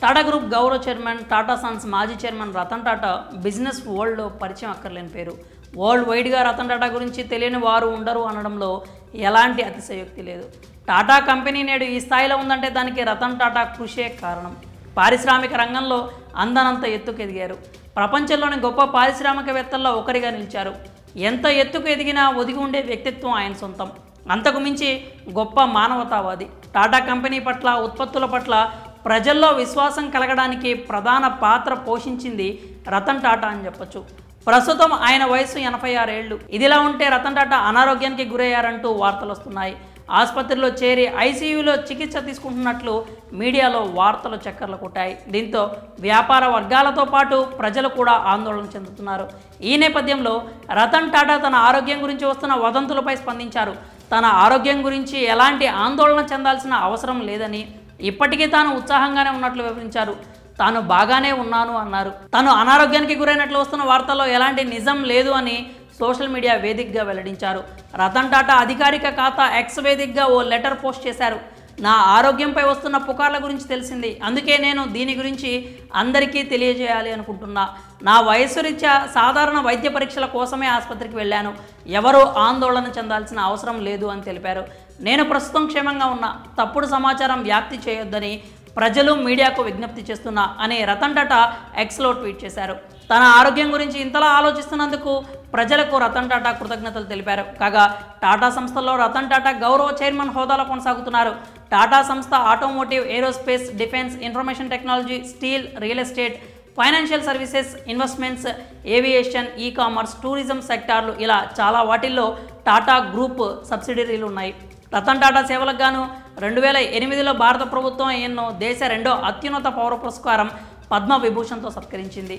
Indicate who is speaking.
Speaker 1: Tata group గౌరవ chairman, Tata Sons మాజీ chairman Ratan Tata business వరల్డ్లో పరిచయం అక్కర్లేని పేరు. వరల్డ్ వైడ్గా రతన్ టాటా గురించి తెలియని వారు ఉండరు అనడంలో ఎలాంటి అతిశయోక్తి లేదు. టాటా కంపెనీ నేడు ఈ స్థాయిలో ఉందంటే దానికి రతన్ టాటా కృషే కారణం. పారిశ్రామిక రంగంలో అందనంత ఎత్తుకు ఎదిగారు. ప్రపంచంలోని గొప్ప పారిశ్రామికవేత్తల్లో ఒకరిగా నిలిచారు. ఎంత ఎత్తుకు ఎదిగినా ఒదిగి ఉండే వ్యక్తిత్వం ఆయన సొంతం. అంతకు మించి గొప్ప మానవతావాది. టాటా కంపెనీ పట్ల, ఉత్పత్తుల పట్ల ప్రజల్లో విశ్వాసం కలగడానికి ప్రధాన పాత్ర పోషించింది రతన్ టాటా అని చెప్పొచ్చు. ప్రస్తుతం ఆయన వయసు 86 ఏళ్ళు. ఇదిలా ఉంటే రతన్ టాటా అనారోగ్యానికి గురయ్యారంటూ వార్తలు వస్తున్నాయి. ఆసుపత్రిలో చేరి ఐసీయూలో చికిత్స తీసుకుంటున్నట్లు మీడియాలో వార్తలు చక్కర్లు కొట్టాయి. దీంతో వ్యాపార వర్గాలతో పాటు ప్రజలు కూడా ఆందోళన చెందుతున్నారు. ఈ నేపథ్యంలో రతన్ టాటా తన ఆరోగ్యం గురించి వస్తున్న వదంతులపై స్పందించారు. తన ఆరోగ్యం గురించి ఎలాంటి ఆందోళన చెందాల్సిన అవసరం లేదని, ఇప్పటికీ తాను ఉత్సాహంగానే ఉన్నట్లు వివరించారు. తాను బాగానే ఉన్నాను అన్నారు. తాను అనారోగ్యానికి గురైనట్లు వస్తున్న వార్తల్లో ఎలాంటి నిజం లేదు అని సోషల్ మీడియా వేదికగా వెల్లడించారు. రతన్ టాటా అధికారిక ఖాతా ఎక్స్ వేదికగా ఓ లెటర్ పోస్ట్ చేశారు. నా ఆరోగ్యంపై వస్తున్న పుకార్ల గురించి తెలిసింది. అందుకే నేను దీని గురించి అందరికీ తెలియజేయాలి అనుకుంటున్నా. నా వయసు రీత్యా సాధారణ వైద్య పరీక్షల కోసమే ఆసుపత్రికి వెళ్ళాను. ఎవరూ ఆందోళన చెందాల్సిన అవసరం లేదు అని తెలిపారు. నేను ప్రస్తుతం క్షేమంగా ఉన్నా. తప్పుడు సమాచారం వ్యాప్తి చేయొద్దని ప్రజలు, మీడియాకు విజ్ఞప్తి చేస్తున్నా అని రతన్ టాటా ఎక్స్లో ట్వీట్ చేశారు. తన ఆరోగ్యం గురించి ఇంతలా ఆలోచిస్తున్నందుకు ప్రజలకు రతన్ టాటా కృతజ్ఞతలు తెలిపారు. కాగా టాటా సంస్థలో రతన్ టాటా గౌరవ చైర్మన్ హోదాలో కొనసాగుతున్నారు. టాటా సంస్థ automotive, aerospace, defence, information technology, steel, real estate, financial services, investments, aviation, e commerce, tourism సెక్టార్లు ఇలా చాలా వాటిల్లో టాటా గ్రూప్ సబ్సిడరీలు ఉన్నాయి. రతన్ టాటా సేవలకు గాను 2008లో భారత ప్రభుత్వం ఈయన్ను దేశ 2వ అత్యున్నత పౌర పురస్కారం పద్మ విభూషణ్తో సత్కరించింది.